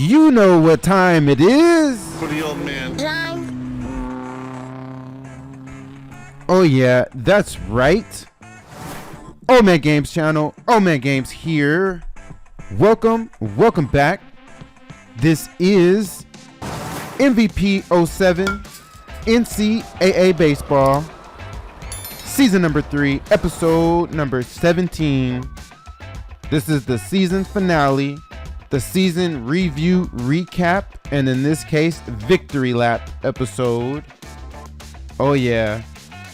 You know what time it is. For the old man. Oh yeah, that's right. Old Man Games channel. Old Man Games here. Welcome back. This is MVP 07 NCAA Baseball Season number 3, episode number 17. This is the season finale, the season review recap, and in this case, victory lap episode. Oh yeah,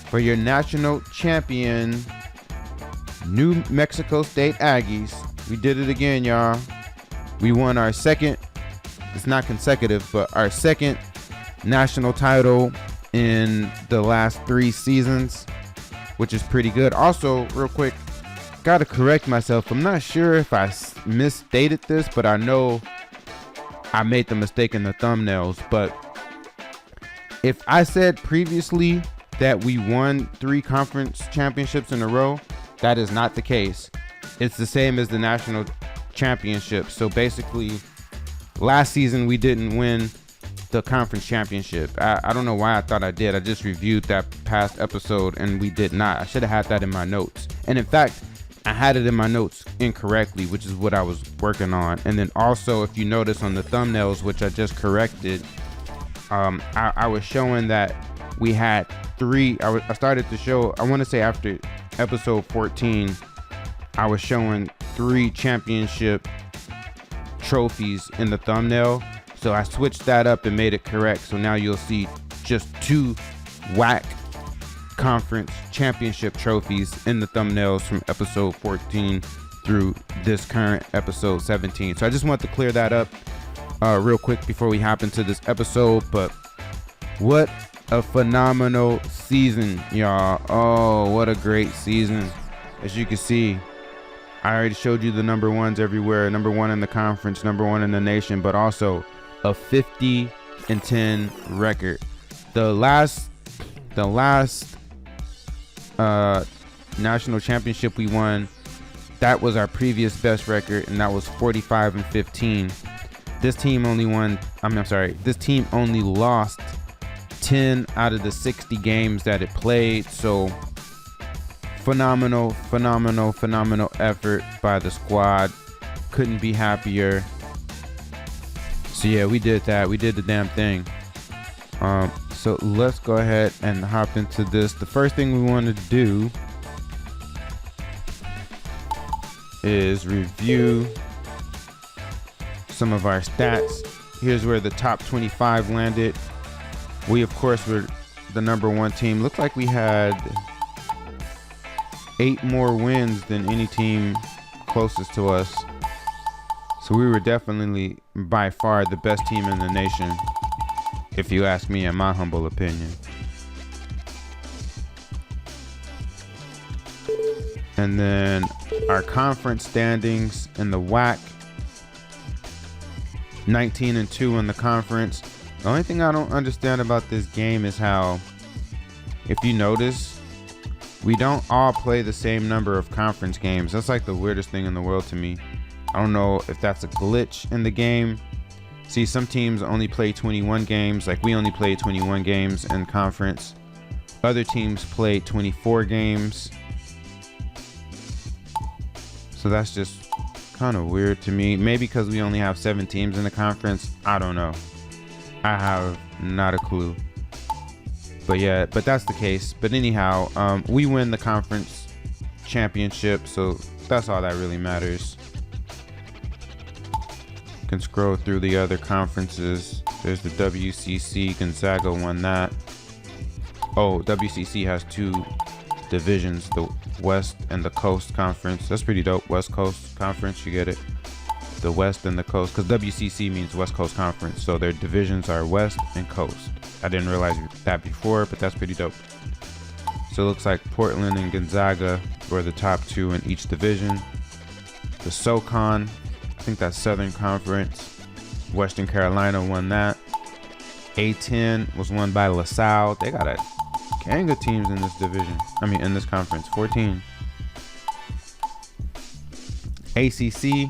for your national champion, New Mexico State Aggies. We did it again, y'all. We won our second, it's not consecutive, but our second national title in the last 3 seasons, which is pretty good. Also, real quick, gotta correct myself. I'm not sure if I misstated this, but I know I made the mistake in the thumbnails. But if I said previously that we won 3 conference championships in a row, that is not the case. It's the same as the national championship. So basically, last season we didn't win the conference championship. I don't know why I thought I did. I just reviewed that past episode and we did not. I should have had that in my notes. And in fact, I had it in my notes incorrectly, which is what I was working on. And then also, if you notice on the thumbnails, which I just corrected, I was showing that we had 3. I started to show, I want to say after episode 14, I was showing 3 championship trophies in the thumbnail. So I switched that up and made it correct. So now you'll see just 2 WAC conference championship trophies in the thumbnails from episode 14 through this current episode 17. So I just want to clear that up real quick before we hop into this episode. But what a phenomenal season, y'all. Oh, what a great season. As you can see, I already showed you the number ones everywhere. Number 1 in the conference, number 1 in the nation, but also a 50-10 record. The last national championship we won, that was our previous best record, and that was 45-15. This team only this team only lost 10 out of the 60 games that it played. So phenomenal effort by the squad. Couldn't be happier. So yeah, we did that. We did the damn thing. So let's go ahead and hop into this. The first thing we want to do is review some of our stats. Here's where the top 25 landed. We, of course, were the number 1 team. Looked like we had 8 more wins than any team closest to us. So we were definitely by far the best team in the nation, if you ask me, in my humble opinion. And then our conference standings in the WAC, 19-2 in the conference. The only thing I don't understand about this game is how, if you notice, we don't all play the same number of conference games. That's like the weirdest thing in the world to me. I don't know if that's a glitch in the game. See, some teams only play 21 games. Like we only played 21 games in conference. Other teams played 24 games. So that's just kind of weird to me. Maybe because we only have 7 teams in the conference. I don't know. I have not a clue. But yeah, but that's the case. But anyhow, we win the conference championship. So that's all that really matters. Can scroll through the other conferences. There's the WCC. Gonzaga won that. Oh, WCC has 2 divisions, the West and the Coast Conference. That's pretty dope. West Coast Conference, you get it? The West and the Coast, because WCC means West Coast Conference. So their divisions are West and Coast. I didn't realize that before, but that's pretty dope. So it looks like Portland and Gonzaga were the top 2 in each division. The SoCon, I think that's Southern Conference. Western Carolina won that. A10 was won by LaSalle. They got a gang of teams in this division. In this conference, 14. ACC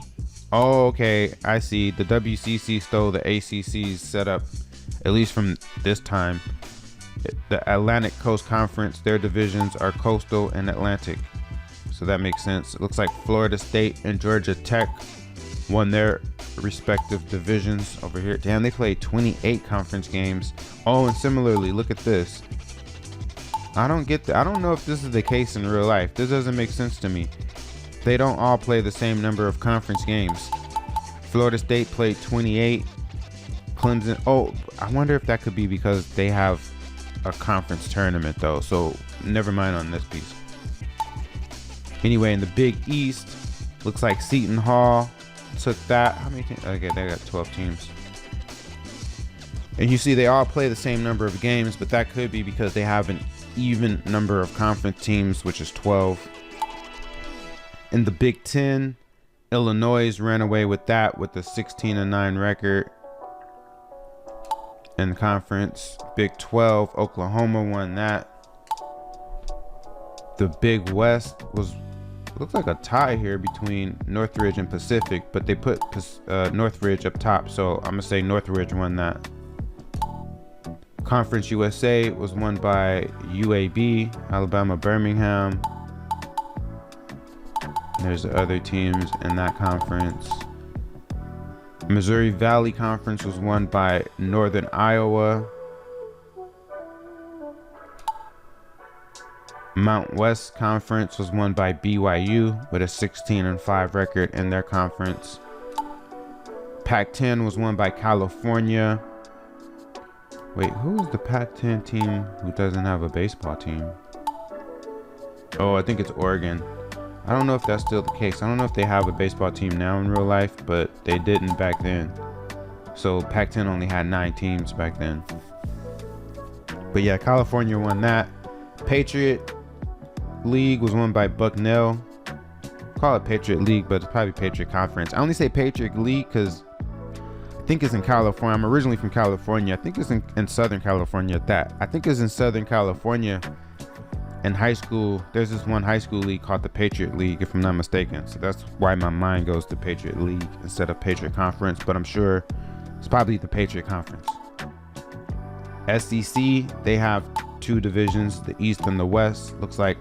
Oh, okay. I see. The WCC stole the ACC's setup, at least from this time. The Atlantic Coast Conference, their divisions are Coastal and Atlantic. So that makes sense. It looks like Florida State and Georgia Tech won their respective divisions over here. Damn, they played 28 conference games. Oh, and similarly, look at this. I don't know if this is the case in real life. This doesn't make sense to me. They don't all play the same number of conference games. Florida State played 28. Clemson. Oh, I wonder if that could be because they have a conference tournament though. So never mind on this piece. Anyway, in the Big East, looks like Seton Hall took that. How many teams? Okay, they got 12 teams. And you see they all play the same number of games, but that could be because they have an even number of conference teams, which is 12. In the Big Ten, Illinois ran away with that with a 16-9 record in the conference. Big 12, Oklahoma won that. The Big West looks like a tie here between Northridge and Pacific, but they put Northridge up top, so I'm gonna say Northridge won that. Conference USA was won by UAB, Alabama Birmingham. There's the other teams in that conference. Missouri Valley Conference was won by Northern Iowa. Mount West Conference was won by BYU with a 16-5 record in their conference. Pac-10 was won by California. Wait, who is the Pac-10 team who doesn't have a baseball team? Oh, I think it's Oregon. I don't know if that's still the case. I don't know if they have a baseball team now in real life, but they didn't back then. So Pac-10 only had 9 teams back then. But yeah, California won that. Patriot League was won by Bucknell. Call it Patriot League, but it's probably Patriot Conference. I only say Patriot League because I think it's in California. I'm originally from California. I think it's in Southern California at that. I think it's in Southern California. In high school, there's this one high school league called the Patriot League, if I'm not mistaken. So that's why my mind goes to Patriot League instead of Patriot Conference, but I'm sure it's probably the Patriot Conference. SEC, they have 2 divisions, the East and the West. Looks like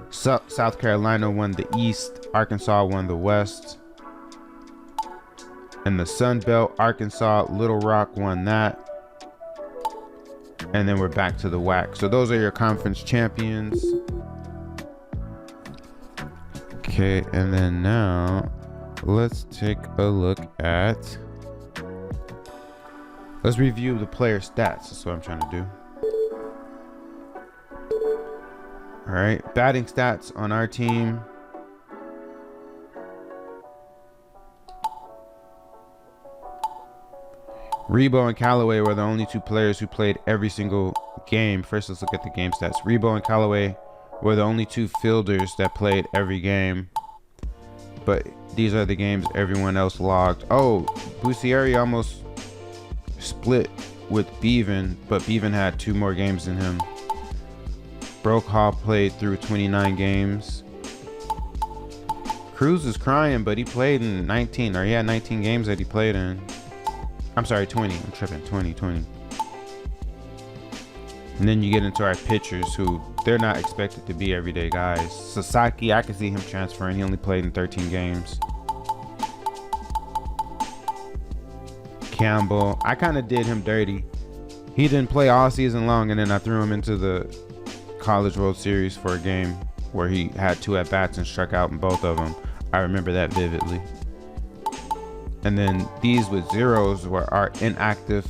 South Carolina won the East, Arkansas won the West. In the Sun Belt, Arkansas, Little Rock won that. And then we're back to the WAC. So those are your conference champions. Okay, and then now let's take a look at, let's review the player stats. That's what I'm trying to do. All right, batting stats on our team. Rebo and Callaway were the only 2 players who played every single game. First, let's look at the game stats. Rebo and Callaway were the only 2 fielders that played every game. But these are the games everyone else logged. Oh, Bussieri almost split with Bevan, but Bevan had 2 more games than him. Brokaw played through 29 games. Cruz is crying, but he played in 19, or he had 19 games that he played in. I'm sorry, 20. I'm tripping. 20. And then you get into our pitchers who, they're not expected to be everyday guys. Sasaki, I can see him transferring. He only played in 13 games. Campbell, I kind of did him dirty. He didn't play all season long, and then I threw him into the College World Series for a game where he had 2 at-bats and struck out in both of them. I remember that vividly. And then these with zeros were our inactive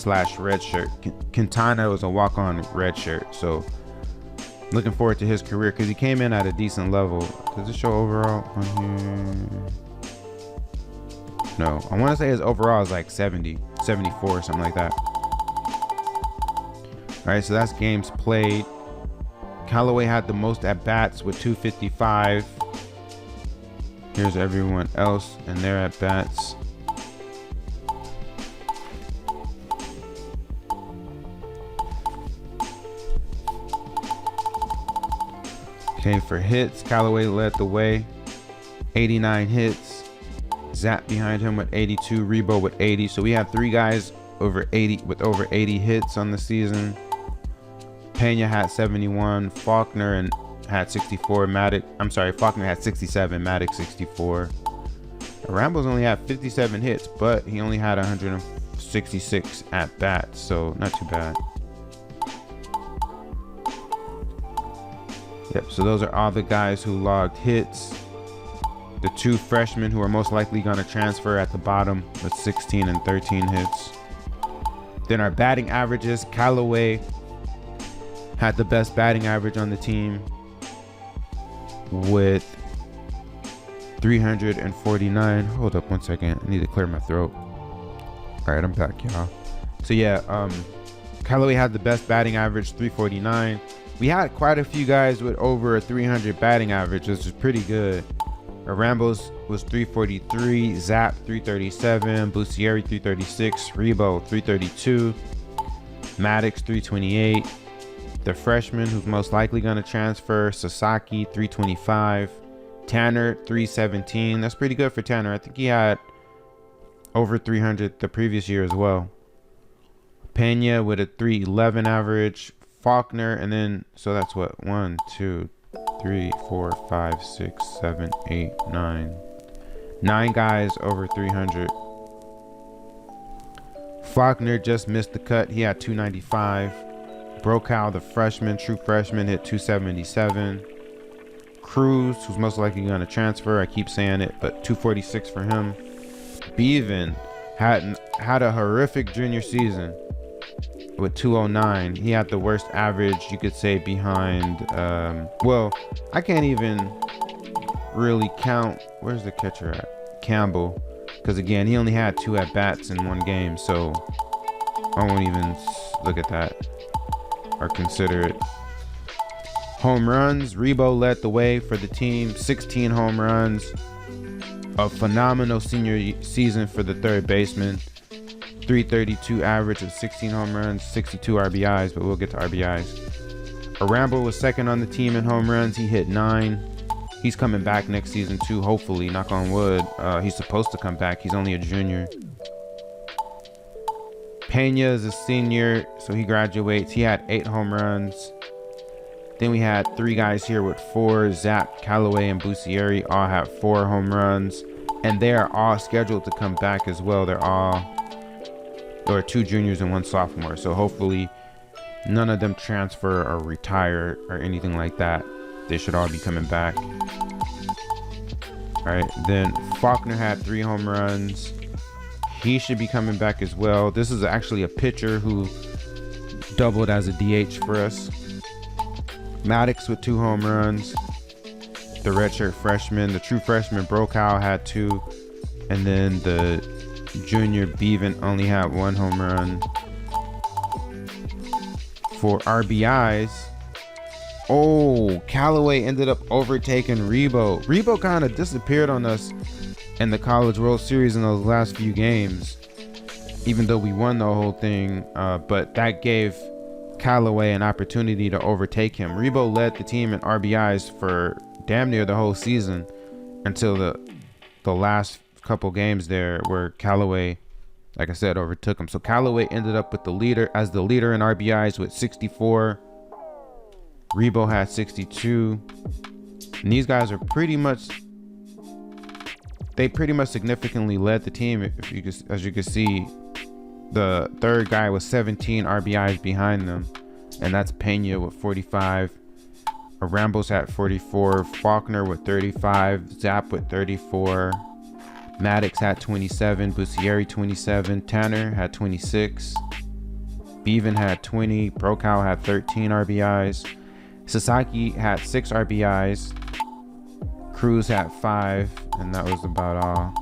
/ red shirt. Quintana was a walk-on red shirt. So looking forward to his career because he came in at a decent level. Does it show overall on here? No, I want to say his overall is like 70, 74, something like that. All right, so that's games played. Callaway had the most at-bats with 255. Here's everyone else and their at-bats. Okay, for hits, Callaway led the way. 89 hits, Zap behind him with 82, Rebo with 80. So we have 3 guys over 80 with over 80 hits on the season. Pena had 71, Faulkner had 64, Faulkner had 67, Maddox 64. Rambo's only had 57 hits, but he only had 166 at bats, so not too bad. Yep, so those are all the guys who logged hits. The 2 freshmen who are most likely going to transfer at the bottom with 16 and 13 hits. Then our batting averages, Callaway had the best batting average on the team with 349. Hold up one second, I need to clear my throat. All right, I'm back, y'all. So yeah, Callaway had the best batting average, 349. We had quite a few guys with over a 300 batting average, which is pretty good. Rambo's was 343, Zap 337, Bussieri 336, Rebo 332, Maddox 328. The freshman who's most likely going to transfer, Sasaki 325, Tanner 317. That's pretty good for Tanner. I think he had over 300 the previous year as well. Pena with a 311 average, Faulkner, and then so that's what 1, 2, 3, 4, 5, 6, 7, 8, 9 guys over 300. Faulkner just missed the cut. He had 295. Brokaw, the freshman, true freshman, hit 277. Cruz, who's most likely going to transfer, I keep saying it, but 246 for him. Bevan had a horrific junior season with 209. He had the worst average, you could say, behind well, I can't even really count, where's the catcher at, Campbell, because again, he only had 2 at bats in 1 game, so I won't even look at that or consider it. Home runs, Rebo led the way for the team, 16 home runs. A phenomenal senior season for the third baseman. 332 average of 16 home runs, 62 RBIs, but we'll get to RBIs. Rambo was second on the team in home runs. He hit 9. He's coming back next season too, hopefully, knock on wood. He's supposed to come back. He's only a junior. Pena is a senior, so he graduates. He had 8 home runs. Then we had 3 guys here with 4. Zap, Callaway, and Bussieri all have 4 home runs. And they are all scheduled to come back as well. There are 2 juniors and 1 sophomore. So hopefully none of them transfer or retire or anything like that. They should all be coming back. All right, then Faulkner had 3 home runs. He should be coming back as well. This is actually a pitcher who doubled as a DH for us. Maddox with 2 home runs. The redshirt freshman, the true freshman Brokaw had 2. And then the junior Bevan only had 1 home run. For RBIs, oh, Callaway ended up overtaking Rebo. Rebo kind of disappeared on us in the College World Series in those last few games, even though we won the whole thing, but that gave Callaway an opportunity to overtake him. Rebo led the team in RBIs for damn near the whole season until the last couple games there where Callaway, like I said, overtook him. So Callaway ended up with the leader in RBIs with 64. Rebo had 62. And these guys are pretty much significantly led the team. As you can see, the third guy was 17 RBIs behind them, and that's Pena with 45. Rambo's at 44. Faulkner with 35. Zap with 34. Maddox had 27. Bussieri 27. Tanner had 26. Bevan had 20. Brokaw had 13 RBIs. Sasaki had 6 RBIs. Cruz had 5, and that was about all.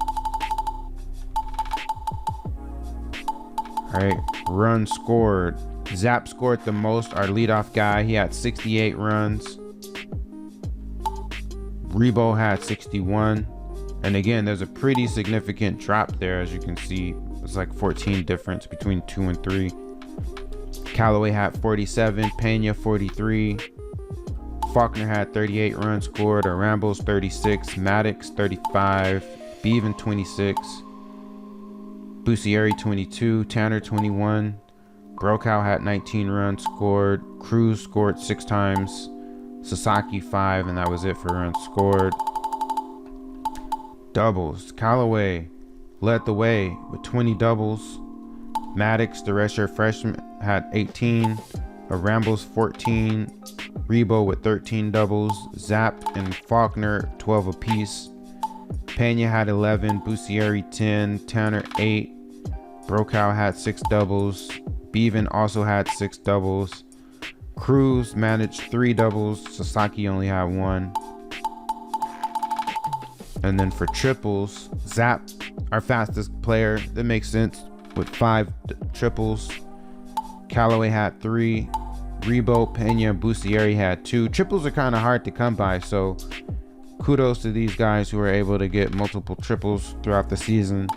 All right, runs scored. Zap scored the most, our leadoff guy. He had 68 runs. Rebo had 61. And again, there's a pretty significant drop there, as you can see. It's like 14 difference between 2 and 3. Callaway had 47, Pena 43. Faulkner had 38 runs scored. Rambo's 36, Maddox 35, Bevan 26, Bussieri 22, Tanner 21, Brokaw had 19 runs scored, Cruz scored 6 times, Sasaki 5, and that was it for runs scored. Doubles, Callaway led the way with 20 doubles. Maddox, the redshirt freshman, had 18, Arambles 14, Rebo with 13 doubles, Zapp and Faulkner 12 apiece. Pena had 11, Bussieri 10, Tanner 8, Brokaw had 6 doubles, Bevan also had 6 doubles, Cruz managed 3 doubles, Sasaki only had 1. And then for triples, Zapp, our fastest player, that makes sense, with 5 triples. Callaway had 3, Rebo, Pena, and Bussieri had 2. Triples are kind of hard to come by, so kudos to these guys who were able to get multiple triples throughout the season.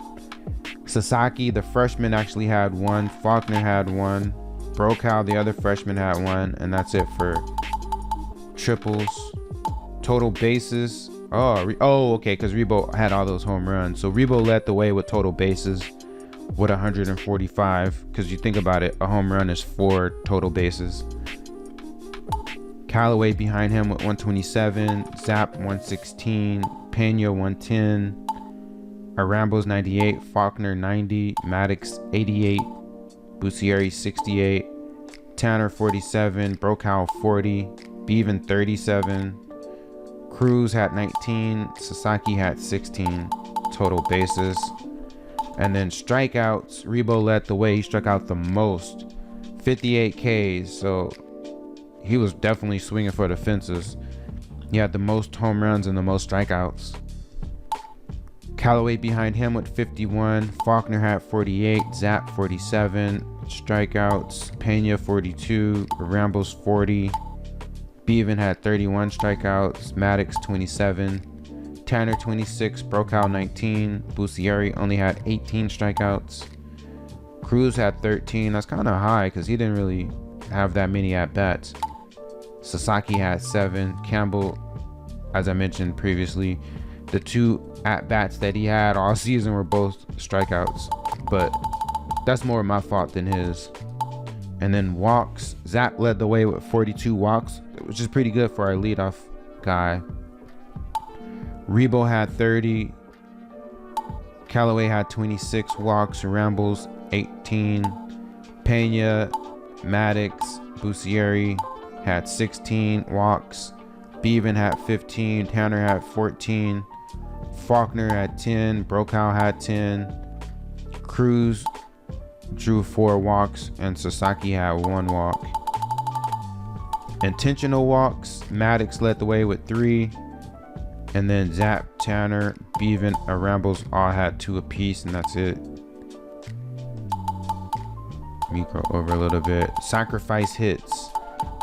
Sasaki, the freshman, actually had 1. Faulkner had 1. Brokaw, the other freshman, had 1. And that's it for triples. Total bases. Oh, okay, because Rebo had all those home runs. So Rebo led the way with total bases with 145. Because you think about it, a home run is 4 total bases. Callaway behind him with 127, Zapp 116, Pena 110, Arambles 98, Faulkner 90, Maddox 88, Bussieri 68, Tanner 47, Brokaw 40, Bevan 37, Cruz had 19, Sasaki had 16 total bases. And then strikeouts, Rebo led the way. He struck out the most, 58 Ks, so he was definitely swinging for the fences. He had the most home runs and the most strikeouts. Callaway behind him with 51. Faulkner had 48. Zapp 47. Strikeouts. Pena 42. Rambles 40. Bevan had 31 strikeouts. Maddox 27. Tanner 26. Brokaw 19. Bussieri only had 18 strikeouts. Cruz had 13. That's kind of high because he didn't really have that many at-bats. Sasaki had 7. Campbell, as I mentioned previously, the 2 at-bats that he had all season were both strikeouts, but that's more my fault than his. And then walks, Zapp led the way with 42 walks, which is pretty good for our leadoff guy. Rebo had 30. Callaway had 26 walks. Rambles 18. Pena, Maddox, Bussieri had 16 walks. Bevan had 15. Tanner had 14. Faulkner had 10. Brokaw had 10. Cruz drew 4 walks, and Sasaki had 1 walk. Intentional walks, Maddox led the way with 3. And then Zapp, Tanner, Bevan, Arambles all had 2 apiece, and that's it. Let me go over a little bit. Sacrifice hits.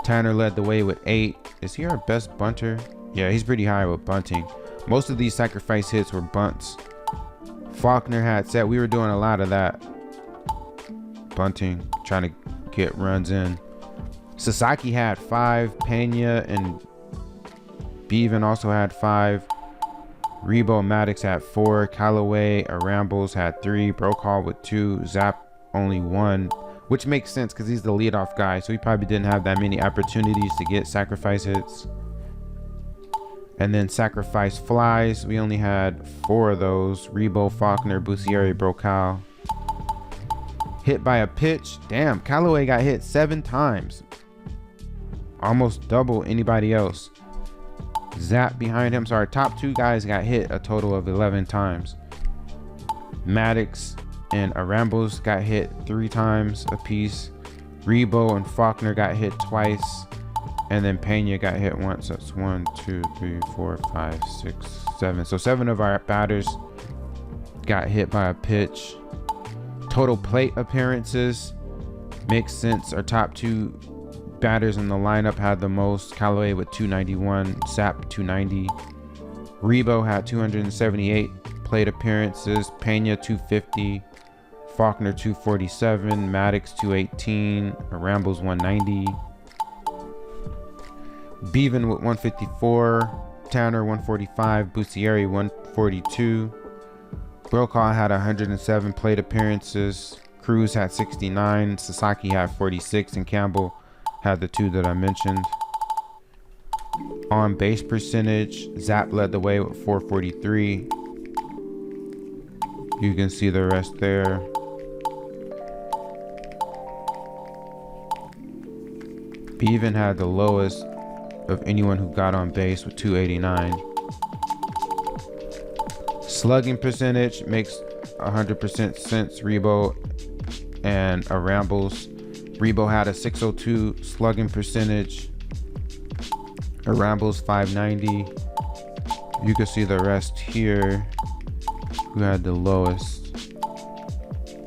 Tanner led the way with 8. Is he our best bunter? Yeah, he's pretty high with bunting. Most of these sacrifice hits were bunts. Faulkner had set. We were doing a lot of that. Bunting, trying to get runs in. Sasaki had 5. Pena and Bevan also had 5. Rebo and Maddox had 4. Callaway, Arambles had 3. Brokaw with 2. Zapp only 1, which makes sense because he's the leadoff guy, so he probably didn't have that many opportunities to get sacrifice hits. And then sacrifice flies, we only had 4 of those. Rebo, Faulkner, Bussieri, Brokaw. Hit by a pitch. Damn, Callaway got hit 7 times. Almost double anybody else. Zapp behind him. So our top 2 guys got hit a total of 11 times. Maddox and Arambles got hit 3 times apiece. Rebo and Faulkner got hit twice. And then Pena got hit once. That's 1, 2, 3, 4, 5, 6, 7. So 7 of our batters got hit by a pitch. Total plate appearances makes sense. Our top 2 batters in the lineup had the most. Callaway with 291, Zapp 290. Rebo had 278 plate appearances. Pena 250. Faulkner 247. Maddox 218. Arambles 190. Bevan with 154, Tanner 145, Bussieri 142, Brokaw had 107 plate appearances. Cruz had 69. Sasaki had 46. And Campbell had the 2 that I mentioned. On base percentage, Zapp led the way with 443. You can see the rest there. Bevan had the lowest of anyone who got on base with 289. Slugging percentage makes 100% sense. Rebo and a Rambles. Rebo had a 602 slugging percentage. A Rambles 590. You can see the rest here. Who had the lowest?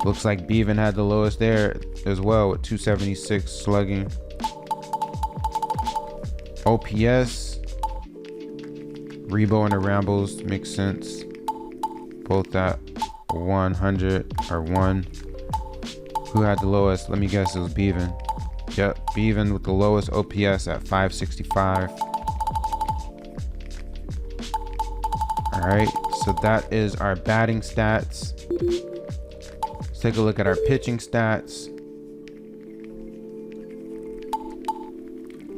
Looks like Bevan had the lowest there as well with 276 slugging. OPS, Rebo and the Rambles makes sense. Both at 100 or 1. Who had the lowest? Let me guess, it was Bevan. Yep, Bevan with the lowest OPS at 565. All right, so that is our batting stats. Let's take a look at our pitching stats.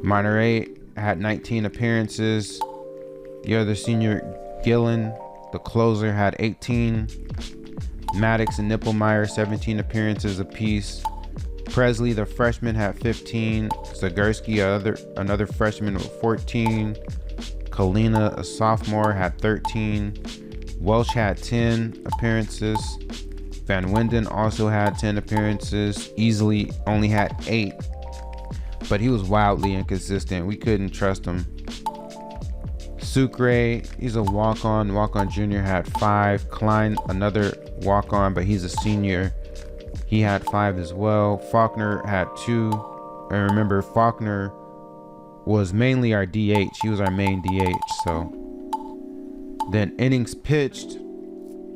Monterey had 19 appearances. The other senior, Gillen, the closer, had 18. Maddox and Nipplemeyer, 17 appearances apiece. Presley, the freshman, had 15. Zagurski, another freshman, with 14. Kalina, a sophomore, had 13. Welsh had 10 appearances. Van Winden also had 10 appearances. Easily only had 8. But he was wildly inconsistent. We couldn't trust him. Sucre, he's a walk-on. Walk-on junior, had 5. Klein, another walk-on, but he's a senior. He had 5 as well. Faulkner had 2. And remember, Faulkner was mainly our DH. He was our main DH. So then innings pitched,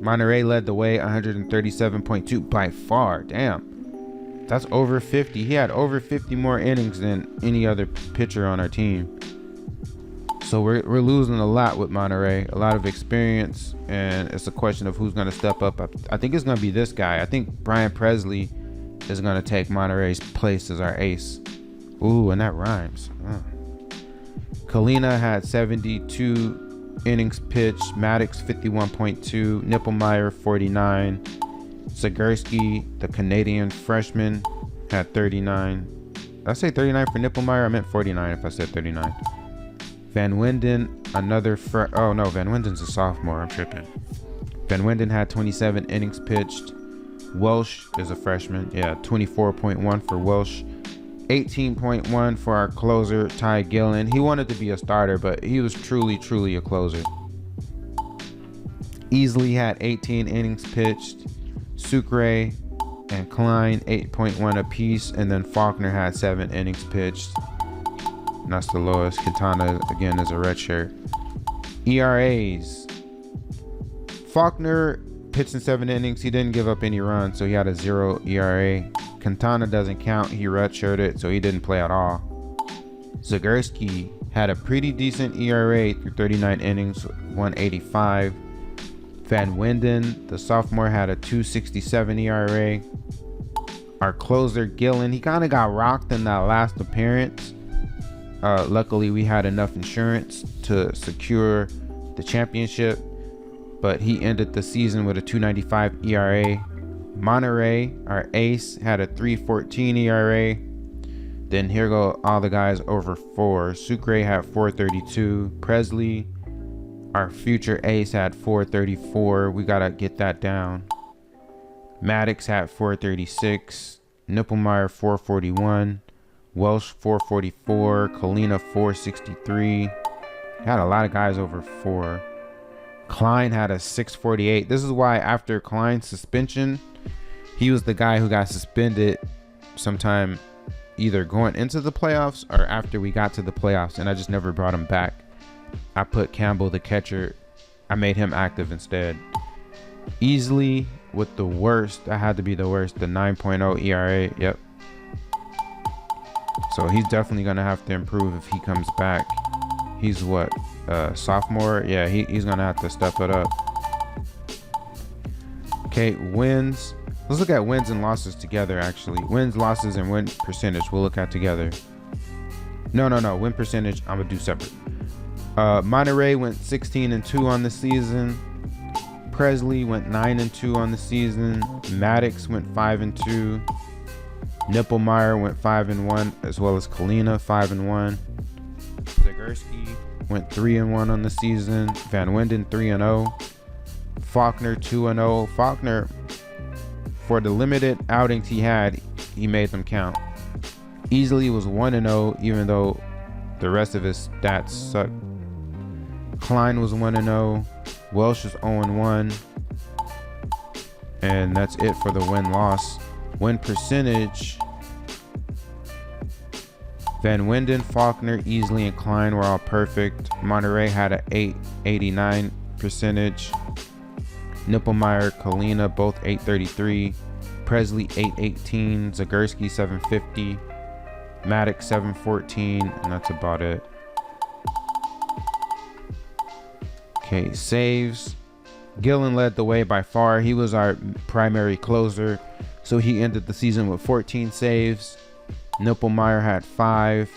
Monterey led the way, 137.2 by far. Damn. That's over 50. He had over 50 more innings than any other pitcher on our team. So we're losing a lot with Monterey, a lot of experience, and it's a question of who's going to step up. I think it's going to be this guy. I think Brian Presley is going to take Monterey's place as our ace. Ooh, and that rhymes. Kalina had 72 innings pitched. Maddox 51.2. Nipplemeyer 49. Zagurski, the Canadian freshman, had 39. Did I say 39 for Nipplemeyer? I meant 49 if I said 39. Van Winden, oh no, Van Winden's a sophomore. I'm tripping. Van Winden had 27 innings pitched. Welsh is a freshman. Yeah, 24.1 for Welsh. 18.1 for our closer, Ty Gillen. He wanted to be a starter, but he was truly a closer. Easily had 18 innings pitched. Sucre and Klein 8.1 apiece, and then Faulkner had 7 innings pitched. And that's the lowest. Quintana again is a redshirt. ERAs. Faulkner pitched in 7 innings. He didn't give up any runs, so he had a 0 ERA. Quintana doesn't count. He redshirted, so he didn't play at all. Zagurski had a pretty decent ERA through 39 innings, 185. Van Winden, the sophomore, had a 267 ERA. Our closer, Gillen, he kind of got rocked in that last appearance. Luckily, we had enough insurance to secure the championship, but he ended the season with a 295 ERA. Monterey, our ace, had a 314 ERA. Then here go all the guys over 4. Sucre had 432. Presley, our future ace, had 434. We gotta get that down. Maddox had 436. Nipplemeyer 441. Welsh 444. Kalina 463. Had a lot of guys over 4. Klein had a 648. This is why after Klein's suspension, he was the guy who got suspended sometime either going into the playoffs or after we got to the playoffs, and I just never brought him back. I put Campbell, the catcher, I made him active instead. Easily with the worst, that had to be the worst, the 9.0 ERA. Yep. So he's definitely going to have to improve if he comes back. He's what, sophomore? Yeah, he's going to have to step it up. Okay, wins. Let's look at wins and losses together, actually. Wins, losses, and win percentage we'll look at together. No. Win percentage, I'm going to do separate. Monterey went 16-2 on the season. Presley went 9-2 on the season. Maddox went 5-2. Nipplemeyer went 5-1, as well as Kalina 5-1. Zagurski went 3-1 on the season. Van Winden 3-0. Faulkner 2-0. Faulkner, for the limited outings he had, he made them count. Easily was 1-0, even though the rest of his stats suck. Klein was 1-0. Welsh was 0-1. And that's it for the win-loss. Win percentage, Van Winden, Faulkner, Easley, and Klein were all perfect. Monterey had an 889 percentage. Nipplemeyer, Kalina, both 833. Presley, 818. Zagurski, 750. Maddox, 714. And that's about it. Okay, saves. Gillen led the way by far. He was our primary closer, so he ended the season with 14 saves. Nipplemeyer had 5.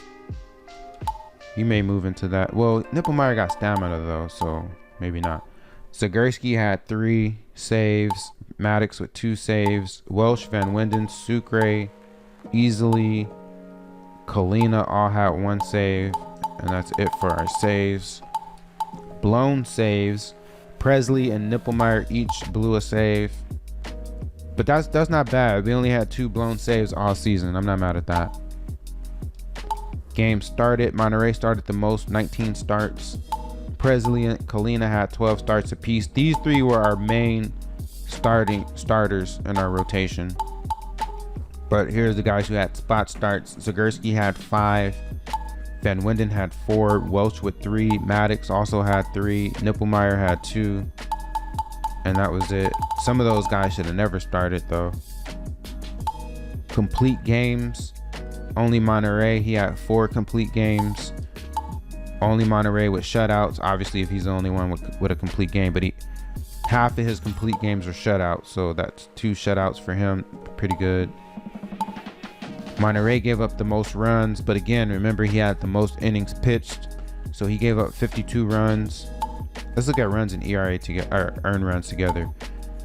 He may move into that. Well, Nipplemeyer got stamina though, so maybe not. Zagurski had 3 saves. Maddox with 2 saves. Welsh, Van Winden, Sucre, Easily, Kalina all had 1 save, and that's it for our saves. Blown saves. Presley and Nipplemeyer each blew a save, but that's not bad. We only had 2 blown saves all season. I'm not mad at that. Game started. Monterey started the most, 19 starts. Presley and Kalina had 12 starts apiece. These 3 were our main starters in our rotation. But here's the guys who had spot starts. Zagurski had 5. Van Winden had 4, Welch with 3, Maddox also had 3, Nipplemeyer had 2, and that was it. Some of those guys should have never started though. Complete games, only Monterey, he had 4 complete games. Only Monterey with shutouts, obviously if he's the only one with a complete game, but half of his complete games are shutouts, so that's 2 shutouts for him, pretty good. Monterey gave up the most runs, but again, remember he had the most innings pitched, so he gave up 52 runs. Let's look at runs and ERA together, or earned runs together.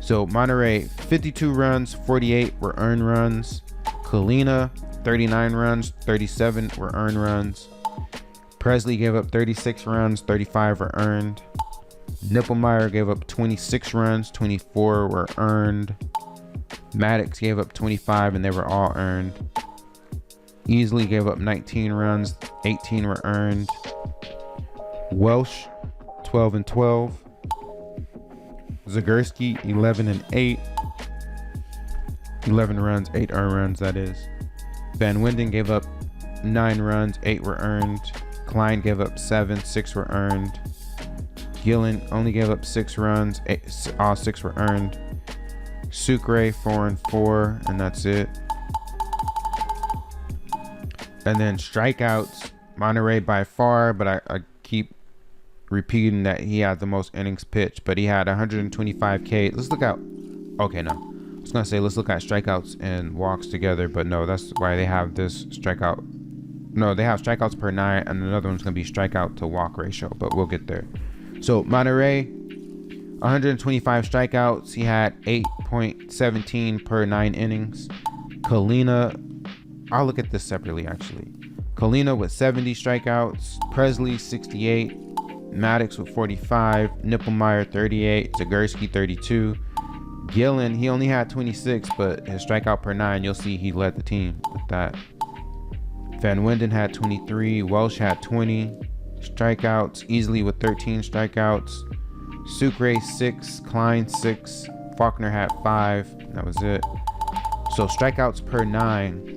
So Monterey, 52 runs, 48 were earned runs. Kalina, 39 runs, 37 were earned runs. Presley gave up 36 runs, 35 were earned. Nipplemeyer gave up 26 runs, 24 were earned. Maddox gave up 25 and they were all earned. Easily gave up 19 runs, 18 were earned. Welsh, 12-12. Zagurski, 11-8. 11 runs, 8 earned runs, that is. Van Winden gave up 9 runs, 8 were earned. Klein gave up 7, 6 were earned. Gillen only gave up 6 runs, all 6 were earned. Sucre, 4-4, and that's it. And then strikeouts, Monterey by far, but I keep repeating that he had the most innings pitched, but he had 125 K. Let's look out. Okay, no. I was gonna say let's look at strikeouts and walks together, but no, that's why they have this strikeout. No, they have strikeouts per 9, and another one's gonna be strikeout to walk ratio, but we'll get there. So Monterey, 125 strikeouts. He had 8.17 per 9 innings. Kalina, I'll look at this separately actually. Kalina with 70 strikeouts, Presley 68, Maddox with 45, Nipplemeyer 38, Zagurski 32. Gillen, he only had 26, but his strikeout per 9, you'll see he led the team with that. Van Winden had 23, Welsh had 20 strikeouts, Easily with 13 strikeouts, Sucre 6, Klein 6, Faulkner had 5, that was it. So strikeouts per 9,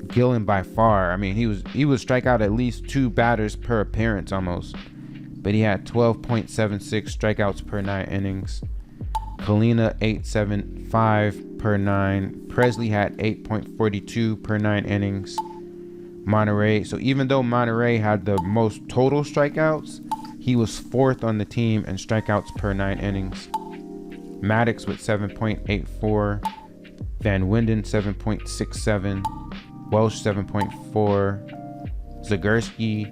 Gillen by far. I mean, he would strike out at least 2 batters per appearance almost, but he had 12.76 strikeouts per 9 innings. Kalina 8.75 per 9. Presley had 8.42 per 9 innings. Monterey, so even though Monterey had the most total strikeouts, he was 4th on the team in strikeouts per 9 innings. Maddox with 7.84, Van Winden 7.67, Welsh 7.4, Zagurski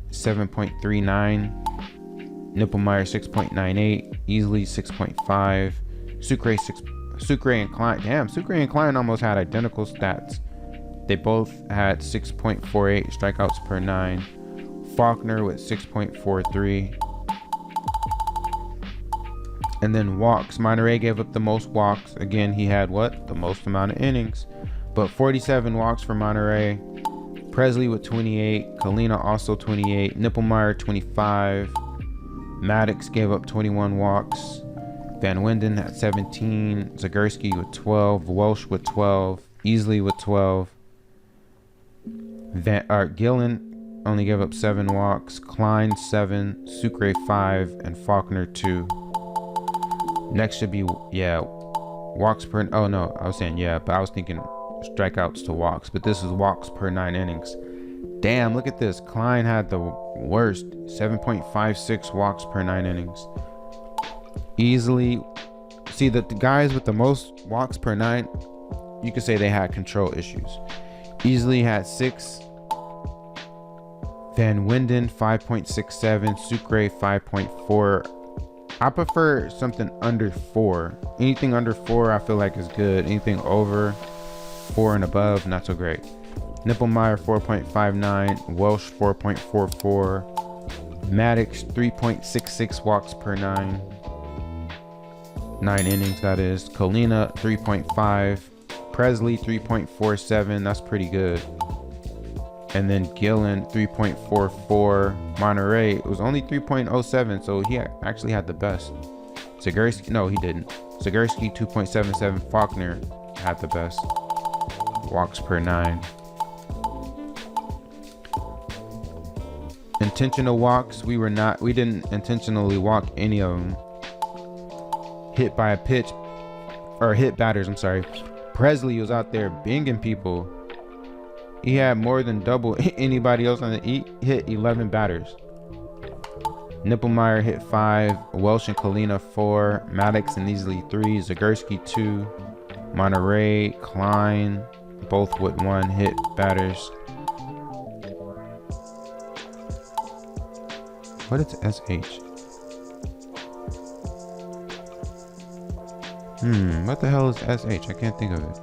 7.39, Nippelmeyer 6.98, Easley 6.5, Sucre and Klein. Damn, Sucre and Klein almost had identical stats. They both had 6.48 strikeouts per 9. Faulkner with 6.43. And then walks. Monterey gave up the most walks. Again, he had what? The most amount of innings. But 47 walks for Monterey. Presley with 28. Kalina also 28. Nippelmeyer 25. Maddox gave up 21 walks. Van Winden at 17. Zagurski with 12. Welsh with 12. Easley with 12. Gillen only gave up 7 walks. Klein 7. Sucre 5. And Faulkner 2. Next should be, walks per, oh no, I was saying, but I was thinking strikeouts to walks, but this is walks per 9 innings. Damn, look at this. Klein had the worst, 7.56 walks per 9 innings. Easily, see that the guys with the most walks per 9, you could say they had control issues. Easily had 6. Van Winden 5.67, Sucre 5.4. I prefer something under 4. Anything under 4 I feel like is good. Anything over 4 and above, not so great. Nippelmeyer 4.59, Welsh 4.44, Maddox 3.66 walks per 9 innings, that is. Kalina 3.5, Presley 3.47, that's pretty good. And then Gillen 3.44. Monterey, it was only 3.07, so he actually had the best. Zagurski, no, he didn't. Zagurski 2.77. Faulkner had the best walks per 9. Intentional walks, we didn't intentionally walk any of them. Hit by a pitch, or hit batters, I'm sorry. Presley was out there binging people. He had more than double anybody else on the He hit 11 batters. Nippelmeyer hit 5, Welsh and Kalina 4, Maddox and Easley 3, Zagurski 2, Monterey, Klein, both with 1 hit batters. What is SH? What the hell is SH? I can't think of it.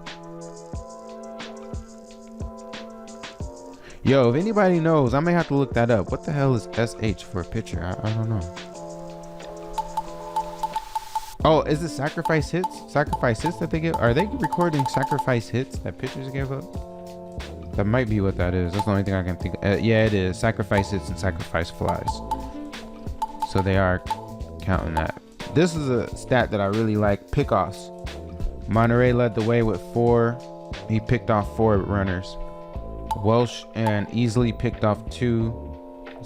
Yo, if anybody knows, I may have to look that up. What the hell is SH for a pitcher? I don't know. Oh, is it sacrifice hits? Sacrifice hits that they give? Are they recording sacrifice hits that pitchers give up? That might be what that is. That's the only thing I can think of. Yeah, it is. Sacrifice hits and sacrifice flies. So they are counting that. This is a stat that I really like. Pickoffs. Monterey led the way with 4. He picked off 4 runners. Welsh and Easley picked off 2.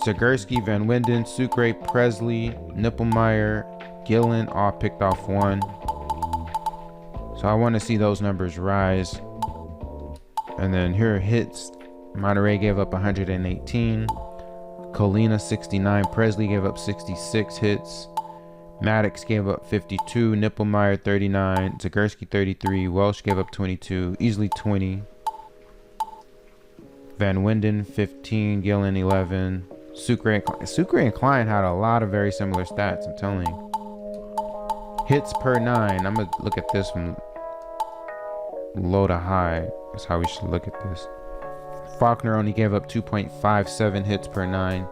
Zagurski, Van Winden, Sucre, Presley, Nippelmeyer, Gillen all picked off 1. So I want to see those numbers rise. And then here are hits. Monterey gave up 118. Kalina 69. Presley gave up 66 hits. Maddox gave up 52. Nippelmeyer 39. Zagurski 33. Welsh gave up 22. Easley 20. Van Winden 15, Gillen 11, Sucre and Klein had a lot of very similar stats, I'm telling you. Hits per 9, I'm gonna look at this from low to high. That's how we should look at this. Faulkner only gave up 2.57 hits per 9,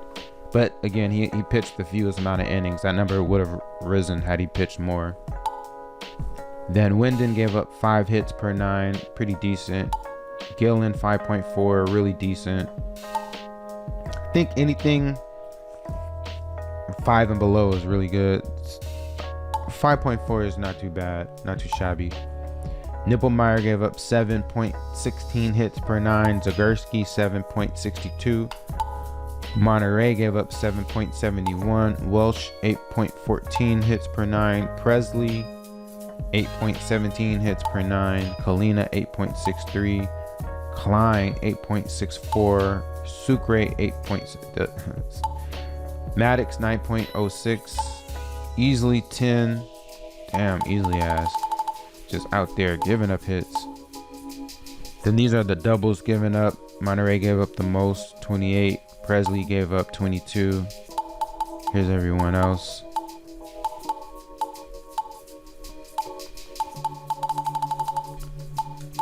but again, he pitched the fewest amount of innings. That number would have risen had he pitched more. Then Winden gave up 5 hits per 9, pretty decent. Gillen 5.4, really decent. I think anything 5 and below is really good. 5.4 is not too bad, not too shabby. Nippelmeyer gave up 7.16 hits per 9. Zagurski 7.62. Monterey gave up 7.71. Welsh 8.14 hits per 9. Presley 8.17 hits per 9. Kalina 8.63. Klein 8.64. Sucre 8. Maddox 9.06. Easley 10. Damn, easily has. Just out there giving up hits. Then these are the doubles given up. Monterey gave up the most, 28. Presley gave up 22. Here's everyone else.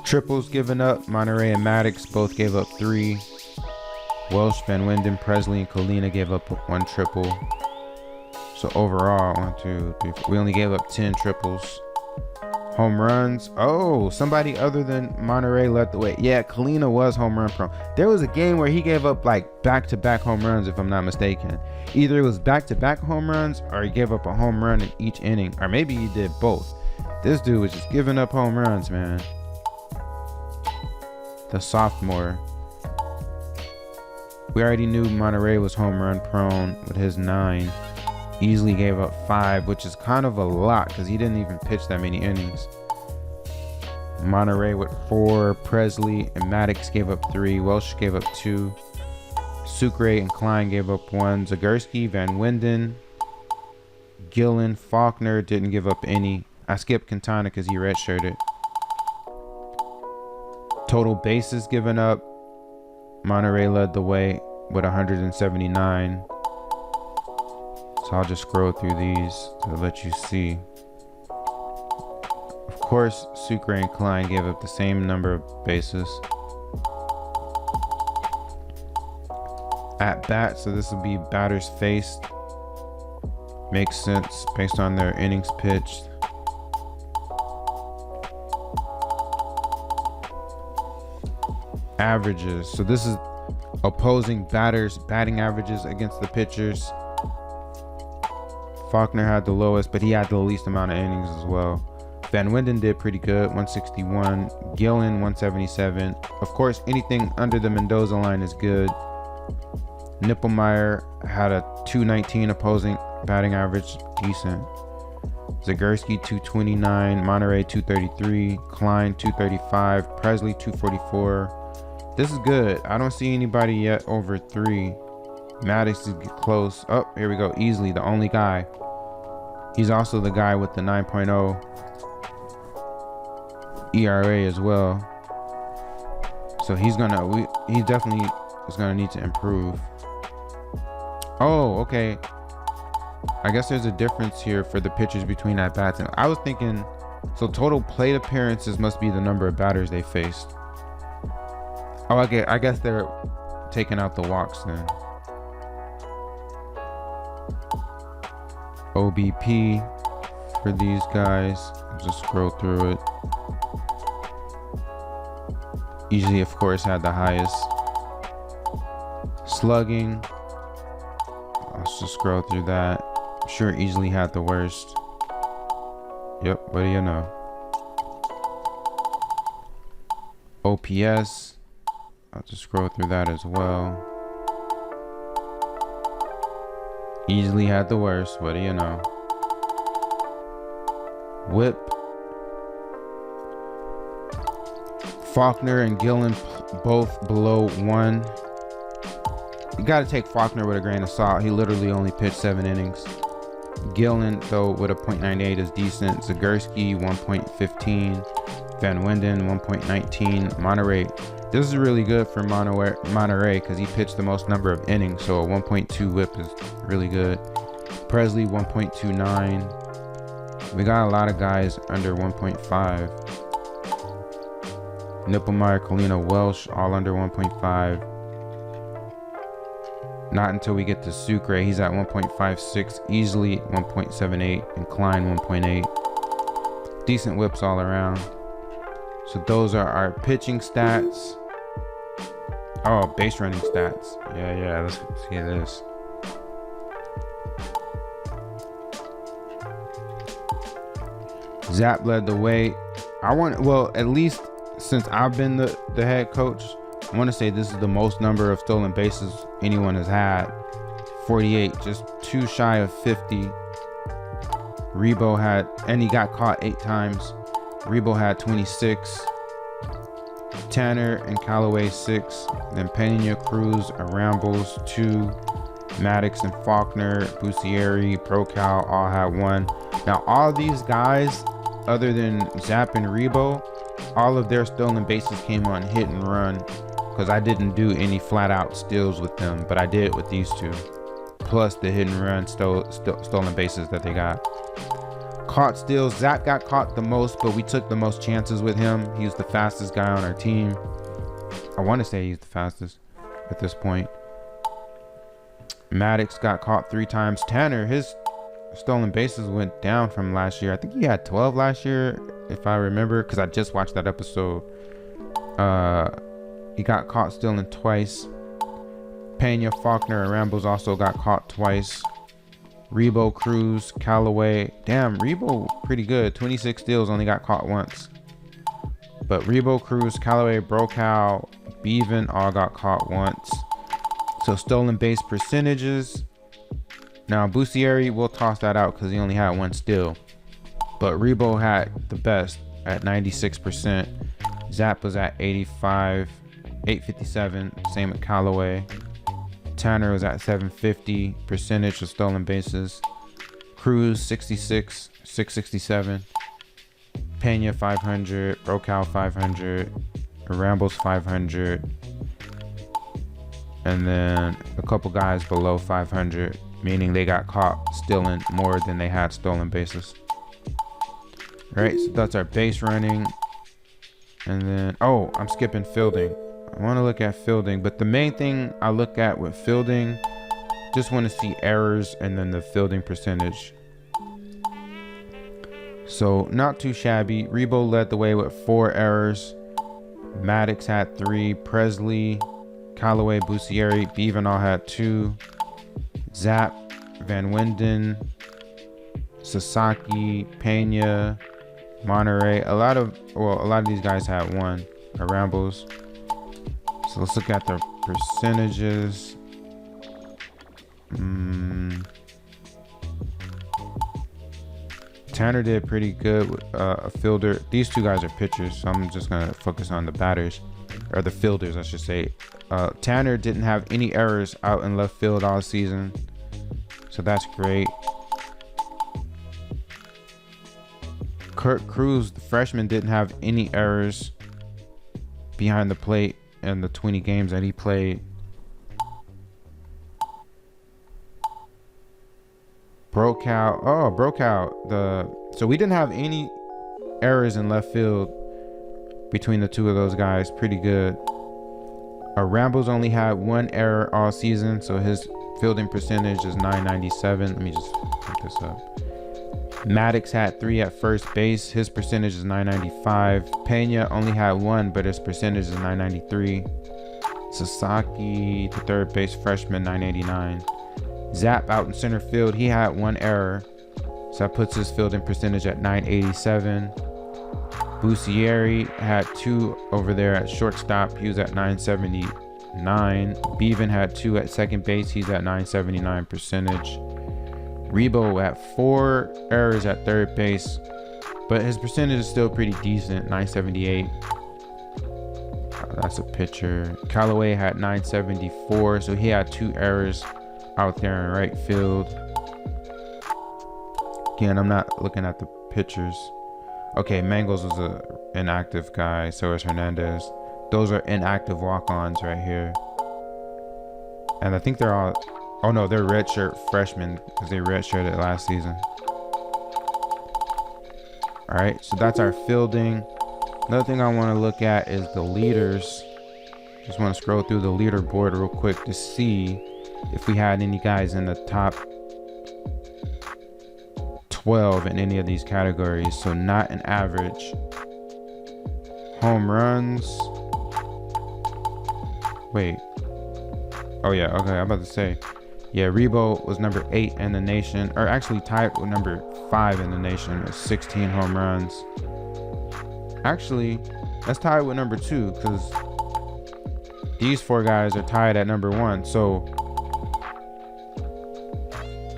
Triples given up. Monterey and Maddox both gave up 3. Welsh, Van Winden, Presley, and Colina gave up 1 triple. So overall, 1, 2, 3, 4, we only gave up 10 triples. Home runs. Oh, somebody other than Monterey led the way. Yeah, Colina was home run prone. There was a game where he gave up like back-to-back home runs, if I'm not mistaken. Either it was back-to-back home runs or he gave up a home run in each inning. Or maybe he did both. This dude was just giving up home runs, man. The sophomore. We already knew Monterey was home run prone with his 9. Easily gave up 5, which is kind of a lot because he didn't even pitch that many innings. Monterey with 4. Presley and Maddox gave up 3. Welsh gave up 2. Sucre and Klein gave up 1. Zagurski, Van Winden, Gillen, Faulkner didn't give up any. I skipped Quintana because he redshirted. Total bases given up. Monterey led the way with 179. So I'll just scroll through these to let you see. Of course, Sucre and Klein gave up the same number of bases. At bat, so this will be batters faced. Makes sense based on their innings pitched. Averages. So this is opposing batters' batting averages against the pitchers. Faulkner had the lowest, but he had the least amount of innings as well. Van Winden did pretty good, 161. Gillen, 177. Of course, anything under the Mendoza line is good. Nippelmeyer had a 219 opposing batting average, decent. Zagurski, 229. Monterey, 233. Klein, 235. Presley, 244. This is good. I don't see anybody yet over 3. Maddox is close. Oh, here we go. Easily the only guy. He's also the guy with the 9.0 ERA as well. So he definitely is gonna need to improve. Oh, okay. I guess there's a difference here for the pitchers between at bats. And I was thinking, so total plate appearances must be the number of batters they faced. Oh, okay. I guess they're taking out the walks then. OBP for these guys. I'll just scroll through it. Easily, of course, had the highest. Slugging. Let's just scroll through that. I'm sure easily had the worst. Yep, what do you know? OPS. I'll just scroll through that as well. Easily had the worst. What do you know? Whip. Faulkner and Gillen both below 1. You got to take Faulkner with a grain of salt. He literally only pitched 7 innings. Gillen, though, with a .98 is decent. Zagurski, 1.15. Van Winden, 1.19. Monterey. This is really good for Monterey because he pitched the most number of innings. So a 1.2 whip is really good. Presley, 1.29. We got a lot of guys under 1.5. Nippelmeyer, Colina, Welsh, all under 1.5. Not until we get to Sucre. He's at 1.56, easily 1.78, and Klein 1.8. Decent whips all around. So those are our pitching stats. Oh, base running stats. Yeah, let's see this. Zap led the way. Well, at least since I've been the head coach, I want to say this is the most number of stolen bases anyone has had. 48, just too shy of 50. Rebo had, and he got caught 8 times. Rebo had 26. Tanner and Callaway 6. Then Pena, Cruz, Arambles 2. Maddox and Faulkner, Bussieri, Procal all had 1. Now, all these guys, other than Zap and Rebo, all of their stolen bases came on hit and run, because I didn't do any flat out steals with them, but I did with these two. Plus the hit and run stolen bases that they got. Caught steals, Zap got caught the most, but we took the most chances with him. He was the fastest guy on our team. I want to say he's the fastest at this point. Maddox got caught 3 times. Tanner, his stolen bases went down from last year. I think he had 12 last year, if I remember, because I just watched that episode. He got caught stealing twice. Pena, Faulkner, and Rambles also got caught twice. Rebo, Cruz, Callaway. Damn, Rebo pretty good. 26 steals, only got caught once. But Rebo, Cruz, Callaway, Brokow, Bevan all got caught once. So stolen base percentages. Now Bussieri, we'll toss that out because he only had 1 steal. But Rebo had the best at 96%. Zap was at 857. Same with Callaway. Tanner was at 750 percentage of stolen bases. Cruz 66, 667. Pena 500. Brokow 500. Rambles 500. And then a couple guys below 500, meaning they got caught stealing more than they had stolen bases. All right, so that's our base running. And then, oh, I'm skipping fielding. I want to look at fielding, but the main thing I look at with fielding, just want to see errors and then the fielding percentage. So not too shabby. Rebo led the way with 4 errors. Maddox had 3. Presley, Callaway, Bussieri, Bevan all had 2. Zap, Van Winden, Sasaki, Pena, Monterey. A lot of these guys had 1. Rambles. So let's look at their percentages. Tanner did pretty good with a fielder. These 2 guys are pitchers, so I'm just gonna focus on the batters, or the fielders, I should say. Tanner didn't have any errors out in left field all season, so that's great. Kurt Cruz, the freshman, didn't have any errors behind the plate in the 20 games that he played. Brokow. So we didn't have any errors in left field between the 2 of those guys. Pretty good. Rambles only had 1 error all season, so his fielding percentage is 997. Let me just put this up. Maddox had 3 at first base. His percentage is 995. Pena only had 1, but his percentage is 993. Sasaki, the third base freshman, 989. Zap out in center field, he had 1 error, so that puts his fielding percentage at 987. Bussieri had 2 over there at shortstop, he was at 979. Bevan had 2 at second base, he's at 979 percentage. Rebo at 4 errors at third base, but his percentage is still pretty decent, 978. That's a pitcher. Callaway had 974, so he had 2 errors out there in right field. Again, I'm not looking at the pitchers. Okay, Mangles was an inactive guy, so is Hernandez. Those are inactive walk-ons right here. And I think they're all, oh no, they're redshirt freshmen because they redshirted last season. All right, so that's our fielding. Another thing I want to look at is the leaders. Just want to scroll through the leaderboard real quick to see if we had any guys in the top 12 in any of these categories. So not an average. Home runs. Wait. Oh yeah, okay, I'm about to say. Yeah, Rebo was number 8 in the nation, or actually tied with number 5 in the nation with 16 home runs. Actually, that's tied with number 2 because these 4 guys are tied at number 1. So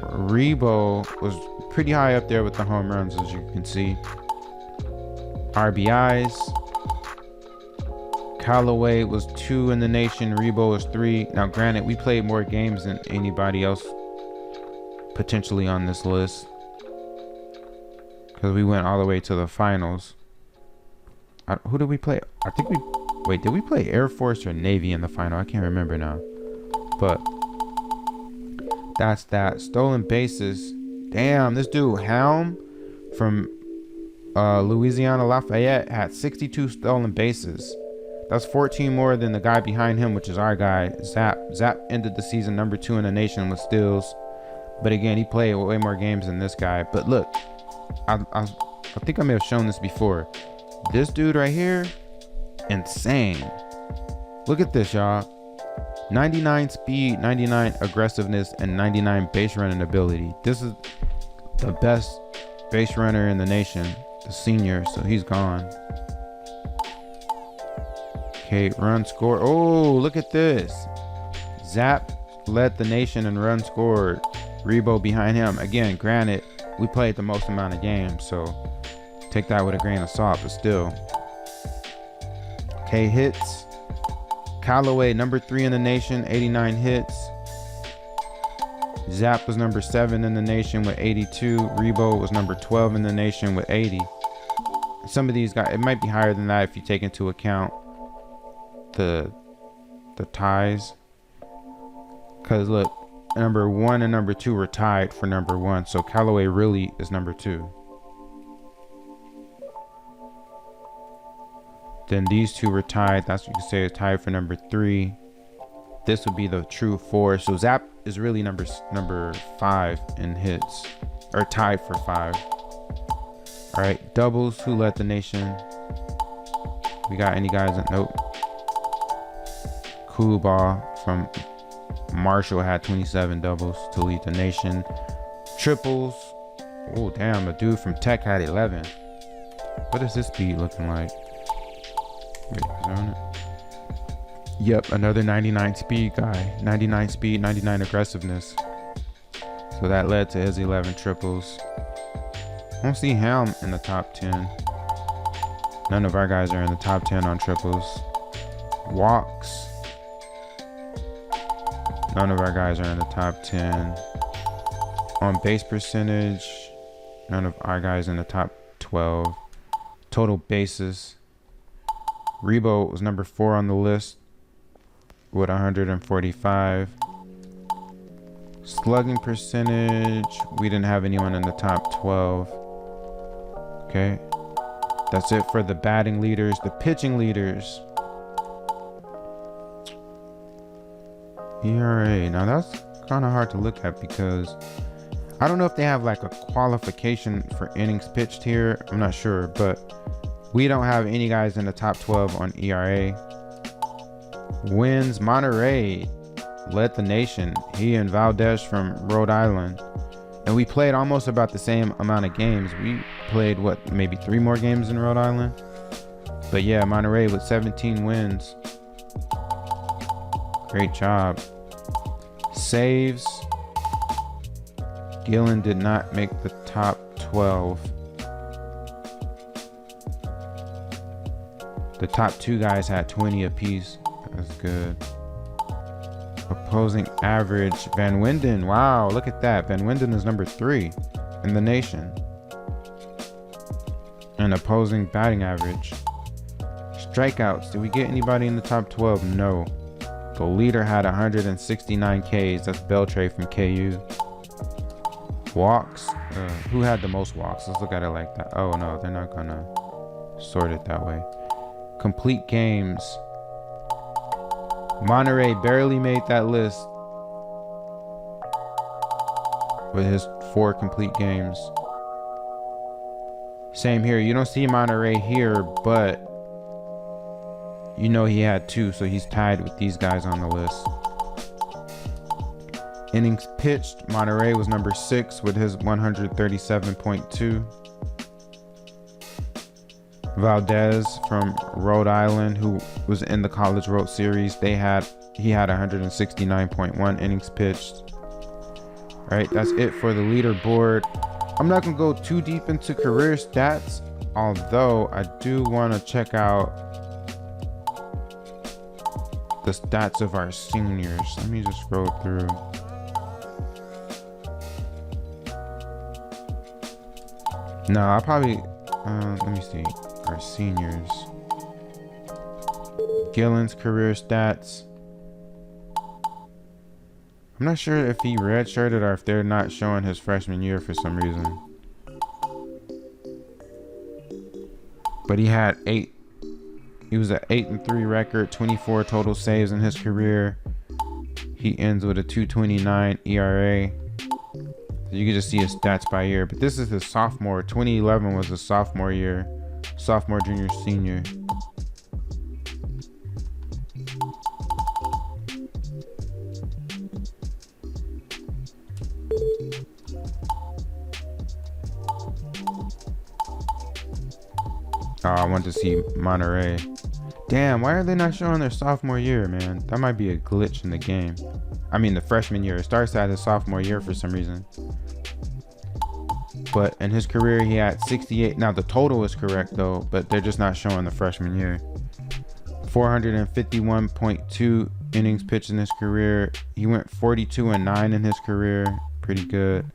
Rebo was pretty high up there with the home runs, as you can see. RBIs. Callaway was 2 in the nation. Rebo was 3. Now, granted, we played more games than anybody else potentially on this list. because we went all the way to the finals. Who did we play? I think wait, did we play Air Force or Navy in the final? I can't remember now. But that's that. Stolen bases. Damn, this dude Helm from Louisiana Lafayette had 62 stolen bases. That's 14 more than the guy behind him, which is our guy, Zap. Zap ended the season number 2 in the nation with steals. But again, he played way more games than this guy. But look, I think I may have shown this before. This dude right here, insane. Look at this, y'all. 99 speed, 99 aggressiveness, and 99 base running ability. This is the best base runner in the nation, the senior, so he's gone. Okay, run score. Oh, look at this. Zap led the nation in run scored. Rebo behind him. Again, granted, we played the most amount of games, so take that with a grain of salt, but still. Okay, hits. Callaway, number 3 in the nation, 89 hits. Zap was number 7 in the nation with 82. Rebo was number 12 in the nation with 80. Some of these guys, it might be higher than that if you take into account the ties. Because look, number 1 and number 2 were tied for number 1. So Callaway really is number 2. Then these two were tied. That's what you can say is tied for number 3. This would be the true 4. So Zap is really number 5 in hits, or tied for 5. All right, doubles. Who led the nation? We got any guys? Nope. Cool Ball from Marshall had 27 doubles to lead the nation. Triples. Oh damn, a dude from Tech had 11. What is this speed looking like? Wait, is it on it? Yep, another 99 speed guy. 99 speed, 99 aggressiveness. So that led to his 11 triples. I don't see Helm in the top 10. None of our guys are in the top 10 on triples. Walks. None of our guys are in the top 10. On base percentage, none of our guys in the top 12. Total bases. Rebo was number 4 on the list with 145. Slugging percentage, we didn't have anyone in the top 12. Okay, that's it for the batting leaders. The pitching leaders. ERA, now that's kind of hard to look at because I don't know if they have like a qualification for innings pitched here. I'm not sure, but we don't have any guys in the top 12 on ERA. Wins, Monterey led the nation. He and Valdez from Rhode Island. And we played almost about the same amount of games. We played, what, maybe 3 more games in Rhode Island? But yeah, Monterey with 17 wins. Great job. Saves. Gillen did not make the top 12. The top 2 guys had 20 apiece. That's good. Opposing average, Van Winden. Wow, look at that. Van Winden is number 3 in the nation. And opposing batting average. Strikeouts. Did we get anybody in the top 12? No. The leader had 169 Ks. That's Beltray from KU. Walks. Who had the most walks? Let's look at it like that. Oh no, they're not gonna sort it that way. Complete games. Monterey barely made that list with his 4 complete games. Same here. You don't see Monterey here, but you know he had 2, so he's tied with these guys on the list. Innings pitched, Monterey was number 6 with his 137.2. Valdez from Rhode Island, who was in the College World Series, he had 169.1 innings pitched. All right, that's it for the leaderboard. I'm not gonna go too deep into career stats, although I do want to check out the stats of our seniors. Let me just scroll through. No, I probably, let me see. Our seniors. Gillen's career stats. I'm not sure if he redshirted or if they're not showing his freshman year for some reason. But he had he was an 8-3 record, 24 total saves in his career. He ends with a 2.29 ERA. So you can just see his stats by year. But this is his sophomore. 2011 was his sophomore year. Sophomore, junior, senior. Oh, I want to see Monterey. Damn, why are they not showing their sophomore year, man? That might be a glitch in the game. I mean, the freshman year. It starts at his sophomore year for some reason. But in his career, he had 68. Now, the total is correct, though, but they're just not showing the freshman year. 451.2 innings pitched in his career. He went 42-9 in his career. Pretty good.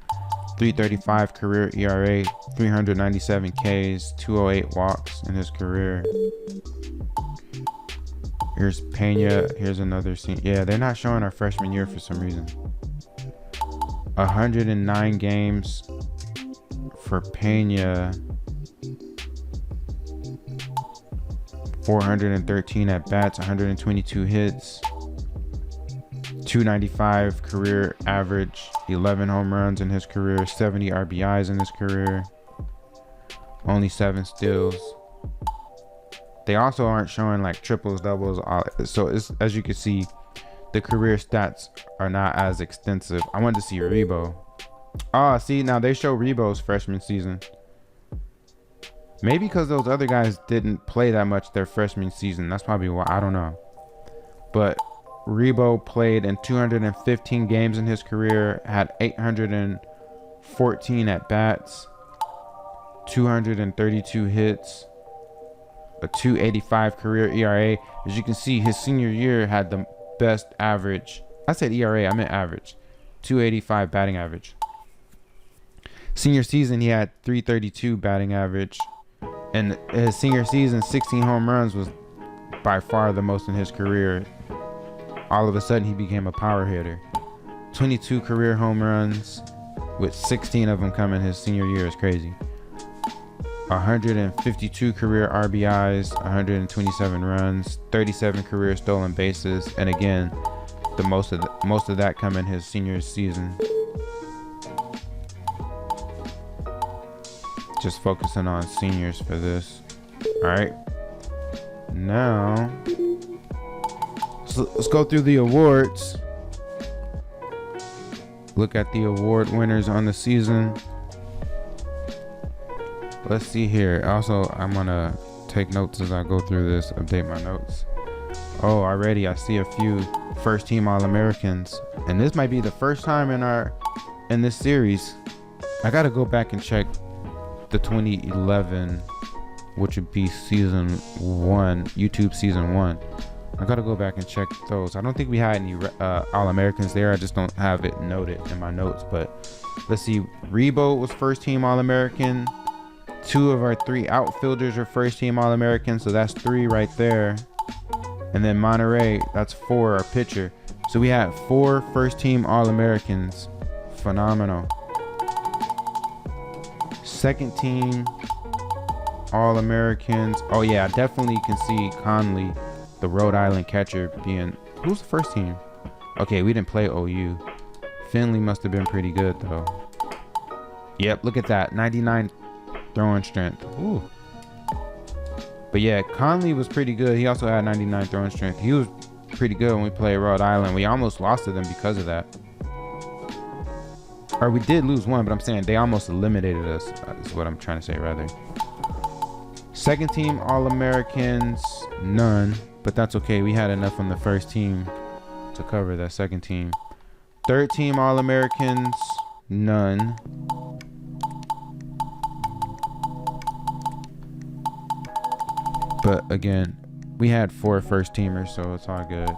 335 career ERA, 397 Ks, 208 walks in his career. Here's Pena. Here's another scene. Yeah, they're not showing our freshman year for some reason. 109 games for Pena. 413 at bats, 122 hits. 295 career average, 11 home runs in his career, 70 RBIs in his career, only 7 steals. They also aren't showing like triples, doubles, so it's, as you can see, the career stats are not as extensive. I wanted to see Rebo. Oh, see, now they show Rebo's freshman season. Maybe because those other guys didn't play that much their freshman season. That's probably why. I don't know. But Rebo played in 215 games in his career, had 814 at bats, 232 hits, a 2.85 career ERA. As you can see, his senior year had the best average. I said ERA, I meant average. 2.85 batting average. Senior season, he had 332 batting average. And his senior season, 16 home runs was by far the most in his career. All of a sudden, he became a power hitter. 22 career home runs, with 16 of them coming his senior year is crazy. 152 career RBIs, 127 runs, 37 career stolen bases, and again, the most of that coming his senior season. Just focusing on seniors for this. All right. Now, let's go through the awards. Look at the award winners on the season. Let's see here. Also, I'm gonna take notes as I go through this, update my notes. Oh, already I see a few first team All-Americans, and this might be the first time in this series. I gotta go back and check the 2011, which would be season 1, YouTube season 1. I gotta go back and check those. I don't think we had any All-Americans there. I just don't have it noted in my notes. But let's see. Rebo was first team All-American. 2 of our 3 outfielders are first team All-American. So that's 3 right there. And then Monterey, that's 4, our pitcher. So we had 4 first team All-Americans. Phenomenal. Second team All-Americans. Oh yeah, I definitely can see Conley, the Rhode Island catcher, being... Who's the first team? Okay, we didn't play OU. Finley must have been pretty good, though. Yep, look at that. 99 throwing strength. Ooh. But yeah, Conley was pretty good. He also had 99 throwing strength. He was pretty good when we played Rhode Island. We almost lost to them because of that. Or we did lose one, but I'm saying they almost eliminated us. Is what I'm trying to say, rather. Second team All-Americans, none. But that's okay. We had enough on the first team to cover that second team. Third team All-Americans, none. But again, we had 4 first teamers, so it's all good.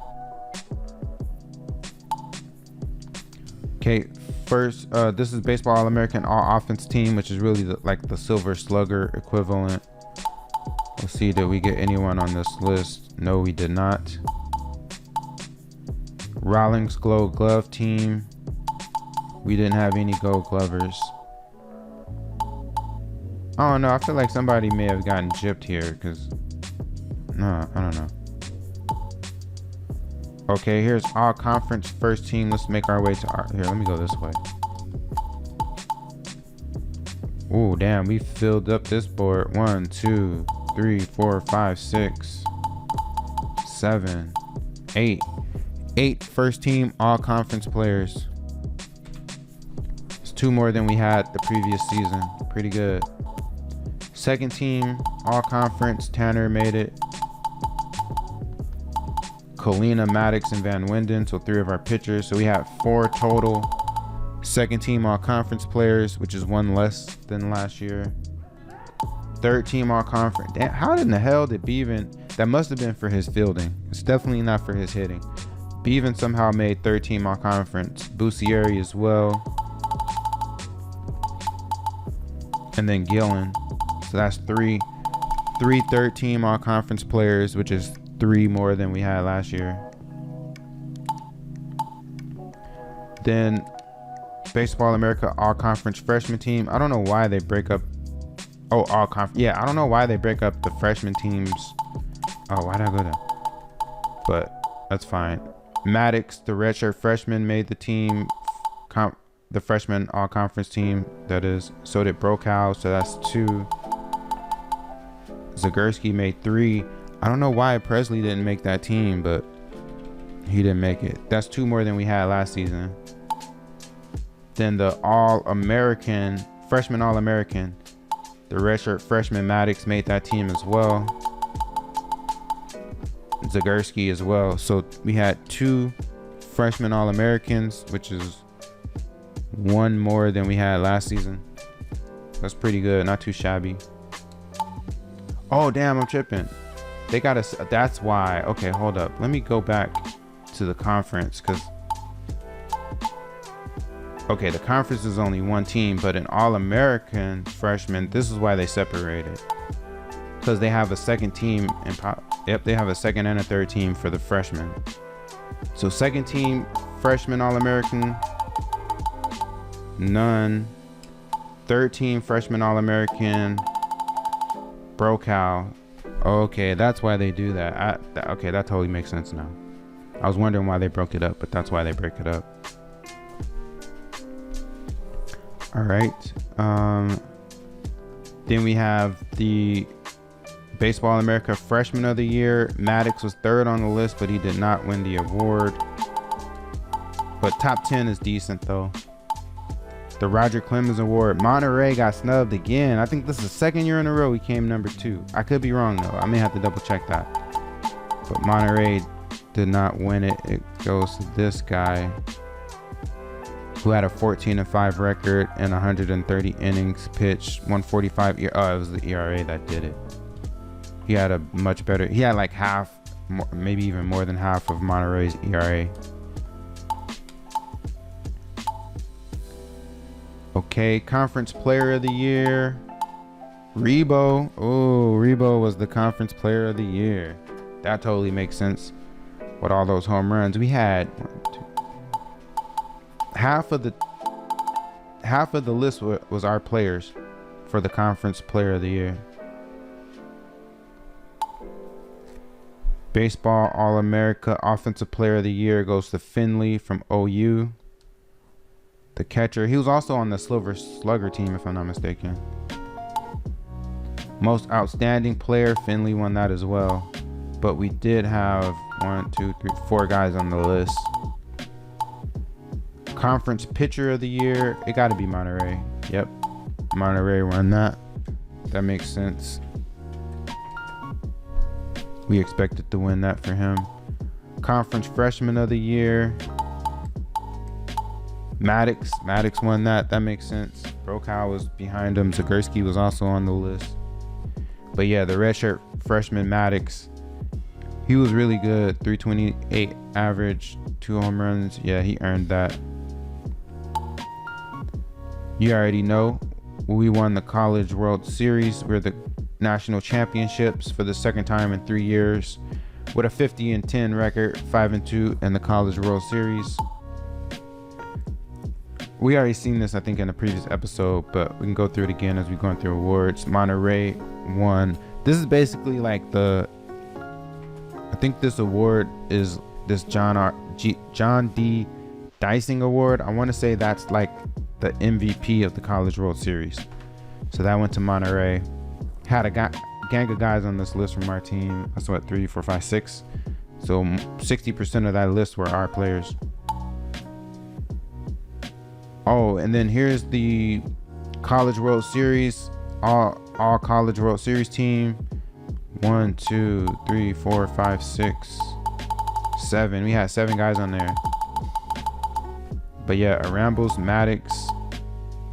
Okay, first, this is Baseball All-American All-Offense team, which is really like the Silver Slugger equivalent. Let's see, did we get anyone on this list? No, we did not. Rawlings Gold Glove team. We didn't have any Gold Glovers. I don't know. I feel like somebody may have gotten gypped here because, no, I don't know. Okay, here's all conference first team. Let's make our way to our, here, let me go this way. Oh, damn, we filled up this board. 1, 2, 3, 4, 5, 6, 7, 8. 8 first team all conference players. It's 2 more than we had the previous season. Pretty good. Second team all conference, Tanner made it. Colina, Maddox, and Van Winden, so 3 of our pitchers. So we have 4 total second team all conference players, which is 1 less than last year. Third team all conference. Damn, how in the hell did Bevan, that must have been for his fielding. It's definitely not for his hitting. Bevan somehow made third team all conference. Bussieri as well. And then Gillen. So that's 3 third team all conference players, which is 3 more than we had last year. Then Baseball America all conference freshman team. I don't know why they break up. Oh, all conference. Yeah, I don't know why they break up the freshman teams. Oh, why did I go there? But that's fine. Maddox, the redshirt freshman, made the team. The freshman all conference team, that is. So did Brokow, so that's 2. Zagurski made 3. I don't know why Presley didn't make that team, but he didn't make it. That's 2 more than we had last season. Then the All-American, freshman All-American, the redshirt freshman Maddox made that team as well. Zagurski as well. So we had 2 freshman All-Americans, which is 1 more than we had last season. That's pretty good, not too shabby. Oh, damn, I'm tripping. They got us. That's why. Okay, hold up. Let me go back to the conference because. Okay, the conference is only 1 team, but an All-American freshman, this is why they separated. Because they have a second team and yep, they have a second and a third team for the freshmen. So second team freshman All-American, none. Third team freshman All-American, Brokow. Okay, that's why they do that. Okay, that totally makes sense now. I was wondering why they broke it up, but that's why they break it up. All right. Then we have the Baseball America Freshman of the Year. Maddox was 3rd on the list, but he did not win the award. But top 10 is decent, though. The Roger Clemens Award. Monterey got snubbed again. I think this is the 2nd year in a row he came number 2. I could be wrong, though. I may have to double check that. But Monterey did not win it. It goes to this guy who had a 14-5 record and 130 innings pitched, 145. Oh, it was the ERA that did it. He had a much better. He had like half, maybe even more than half of Monterey's ERA. Okay, Conference Player of the Year. Rebo. Oh, Rebo was the Conference Player of the Year. That totally makes sense with all those home runs. We had half of the list was our players for the Conference Player of the Year. Baseball All-America Offensive Player of the Year goes to Finley from OU. The catcher, he was also on the Silver Slugger team, if I'm not mistaken. Most Outstanding Player, Finley won that as well. But we did have 4 guys on the list. Conference Pitcher of the Year, it got to be Monterey. Yep, Monterey won that. That makes sense. We expected to win that for him. Conference Freshman of the Year. Maddox won that. That makes sense. Brokow was behind him. Zagurski was also on the list. But yeah, the redshirt freshman Maddox, he was really good. 328 average, 2 home runs. Yeah, he earned that. You already know we won the College World Series. We're the national championships for the second time in 3 years with a 50-10 record, 5-2 in the College World Series. We already seen this, I think, in a previous episode, but we can go through it again as we're going through awards. Monterey won. This is basically like I think this award is this John D. Dicing Award. I want to say that's like the MVP of the College World Series. So that went to Monterey. Had a gang of guys on this list from our team. That's what, 3, 4, 5, 6. So 60% of that list were our players. Oh, and then here's the College World Series, all College World Series team. 1, 2, 3, 4, 5, 6, 7. We had 7 guys on there. But yeah, Arambos, Maddox,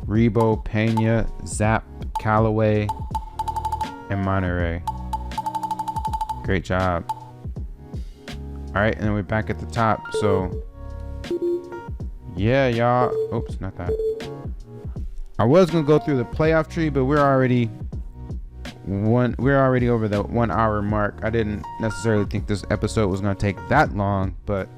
Rebo, Pena, Zap, Callaway, and Monterey. Great job. All right, and then we're back at the top. So yeah, y'all. Oops, not that. I was gonna go through the playoff tree, but we're already over the 1 hour mark. I didn't necessarily think this episode was gonna take that long, but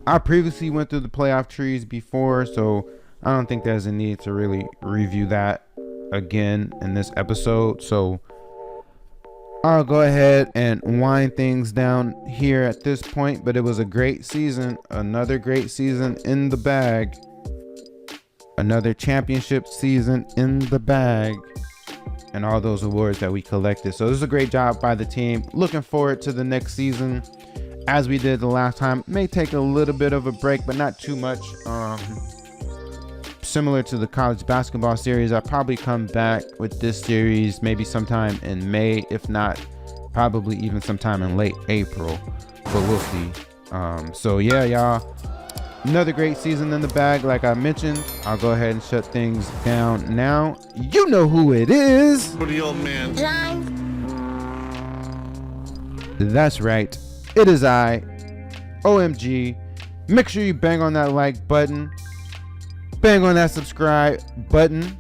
I previously went through the playoff trees before, so I don't think there's a need to really review that again in this episode. So I'll go ahead and wind things down here at this point, but it was a great season, another great season in the bag, another championship season in the bag, and all those awards that we collected. So this is a great job by the team. Looking forward to the next season. As we did the last time, may take a little bit of a break, but not too much. Similar to the college basketball series, I'll probably come back with this series maybe sometime in May, if not probably even sometime in late April, but we'll see. So yeah, y'all, another great season in the bag. Like I mentioned, I'll go ahead and shut things down now. You know who it is. For the old man. That's right, it is I, OMG. Make sure you bang on that like button, bang on that subscribe button.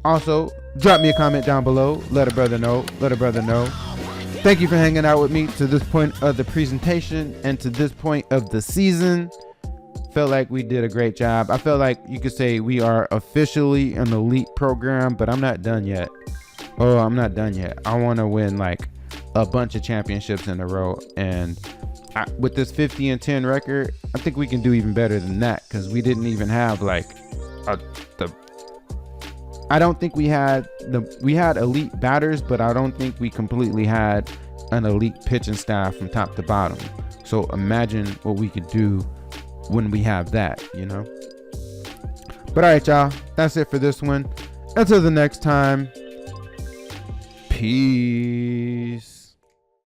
Also, drop me a comment down below. Let a brother know. Thank you for hanging out with me to this point of the presentation and to this point of the season. Felt like we did a great job. I felt like you could say we are officially an elite program, but I'm not done yet. Oh, I'm not done yet. I want to win like a bunch of championships in a row, and with this 50-10 record, I think we can do even better than that, because we didn't even have like I don't think we had elite batters, but I don't think we completely had an elite pitching staff from top to bottom. So imagine what we could do when we have that, you know. But all right, y'all, that's it for this one. Until the next time, peace.